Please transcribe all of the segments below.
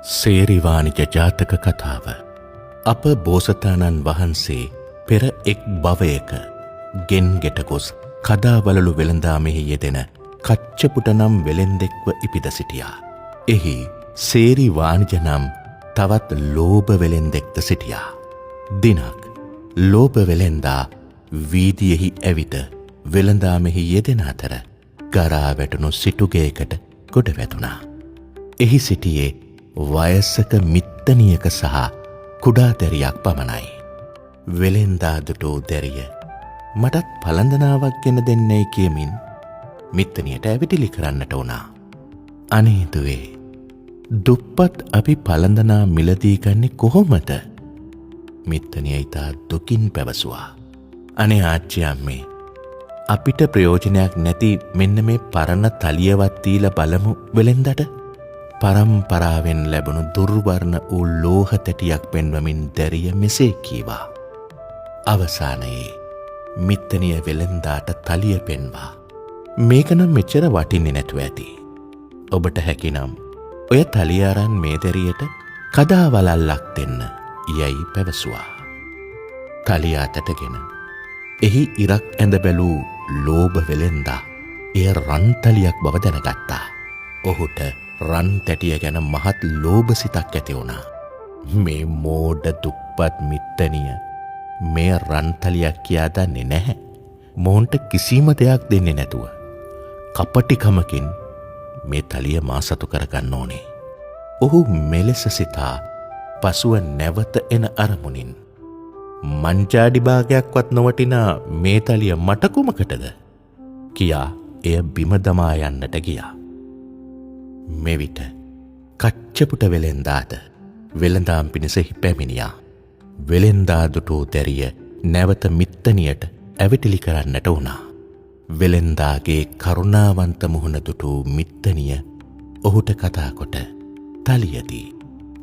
සේරිවානිජ ජාතක කතාව. අප බෝසතාණන් වහන්සේ පෙර එක් භවයක ගෙන් ගෙට ගොස් කදාවලලු වෙළඳාමෙහි යෙදෙන කච්චපුට නම් වෙළෙන්දෙක්ව ඉපිද සිටියා. එහි සේරිවානිජ නම් තවත් ලෝභ වෙළෙන්දෙක්ද සිටියා. දිනක් ලෝභ වෙළෙන්දා වීදියෙහි ඇවිත වෙළඳාමෙහි යෙදෙන අතර ගරා වැටුණු සිටුගයකට ගොඩ වැදුනා. එහි සිටියේ වයසක මිත්තනියක සහ කුඩා දැරියක් පමණයි. වෙළෙන්දා දුටු දැරිය මටත් පළඳනාවක් ගෙන දෙන්නයි කියමින් මිත්තනියට ඇවිටිලි කරන්නට වුණා. අනේ දුවේ, දුප්පත් අපි පළඳනා මිලදී ගන්නේ කොහොමද? මිත්තනිය ඉතා දුකින් පැවසුවා. අනේ ආච්චි අම්මේ, අපිට ප්‍රයෝජනයක් නැති මෙන්න මේ පරණ තලියවත් දීලා බලමු වෙළෙන්දට. පරම්පරාවෙන් ලැබුණු දුර්වර්ණ වූ ලෝහ තැටියක් පෙන්වමින් දැරිය මෙසේ කීවා. අවසානයේ මිත්තනිය වෙළෙන්දාට තලිය පෙන්වා, මේක නම් මෙච්චර වටින්නේ නැතුව ඇති. ඔබට හැකිනම් ඔය තලිය අරන් මේ දැරියට කදාවලල්ලක් දෙන්න යයි පැවසුවා. තලිය අතටගෙන එහි ඉරක් ඇඳ බැලූ ලෝභ වෙළෙන්දා එය රන්තලියක් බව දැනගත්තා. ඔහුට රන් තැටිය ගැන මහත් ලෝභ සිතක් ඇති වුණා. මේ මෝඩ දුප්පත් මිත්තනිය මේ රන්තලියක් කියා දන්නේ නැහැ. මොවුන්ට කිසිම දෙයක් දෙන්නේ නැතුව කපටිකමකින් මේ තලිය මා සතු කරගන්න ඕනේ. ඔහු මෙලෙස සිතා පසුව නැවත එන අරමුණින් මංජාඩි භාගයක්වත් නොවටිනා මේ තලිය මට කුමකටද කියා එය බිම දමා යන්නට ගියා. මෙවිට කච්චපුට වෙළෙන්දාද වෙළඳාම් පිණිසෙහි පැමිණියා. වෙළෙන්දා දුටු දැරිය නැවත මිත්තනියට ඇවිටිලි කරන්නට වුණා. වෙළෙන්දාගේ කරුණාවන්ත මුහුණ දුටු මිත්තනිය ඔහුට කතා කොට තලියදී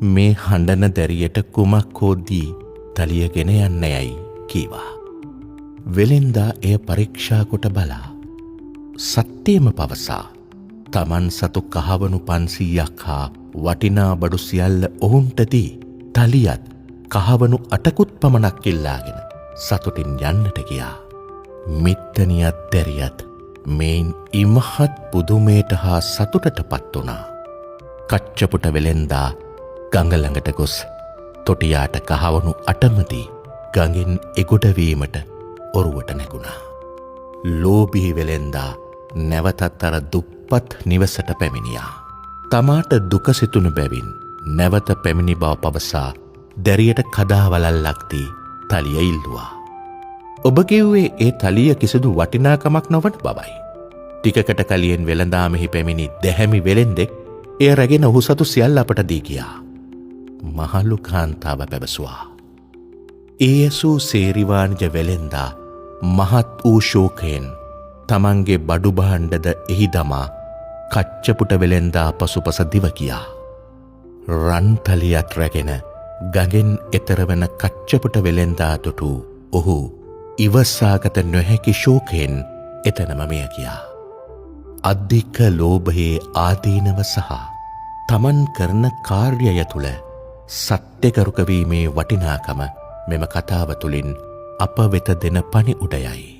මේ හඬන දැරියට කුමක් හෝ දී තලියගෙන යන්න යයි කීවා. වෙළෙන්දා එය පරීක්ෂා කොට බලා සත්‍යයම පවසා තමන් සතු කහවණු 500ක් හා වටිනා බඩු සියල්ල ඔවුන්ට දී තලියත් කහවණු 8කුත් පමණක් ඉල්ලාගෙන සතුටින් යන්නට ගියා. මිත්තනියත් දැරියත් මෙයින් ඉමහත් පුදුමයට හා සතුටට පත් වුණා. කච්චපුට වෙළෙන්දා ගඟ ළඟට ගොස් තොටියාට කහවණු 8ම දී ගඟෙන් එගොඩවීමට ඔරුවට නැගුණා. ලෝභී වෙළෙන්දා නැවතත් අර දුප්පත් නිවසට පැමිණියා. තමාට දුක සිතුණු බැවින් නැවත පැමිණි බව පවසා දැරියට කදාවලල්ලක් දී තලිය ඉල්ලුවා. ඔබ කිව්වේ ඒ තලිය කිසිදු වටිනාකමක් නොවන බවයි. ටිකකට කලින් වෙළඳාමෙහි පැමිණි දැහැමි වෙළෙන්දෙක් එය රැගෙන ඔහු සතු සියල්ල අපට දී ගියා. මහලු කාන්තාව පැවසුවා. ඒ ඇසූ සේරිවානිජ වෙළෙන්දා මහත් වූ ශෝකයෙන් තමන්ගේ බඩු භාණ්ඩද එහි දමා කච්චපුට වෙළෙන්දා පසුපස දිව ගියා. රන්තලියත් රැගෙන ගඟෙන් එතර වන කච්චපුට වෙළෙන්දා දුටු ඔහු ඉවසාගත නොහැකි ශෝකයෙන් එතනම මිය ගියා. අධික ලෝභයේ ආදීනව සහ තමන් කරන කාර්යය තුළ සත්‍යකරුක වීමේ වටිනාකම මෙම කතාව තුළින් අප වෙත දෙන පණිවුඩයයි.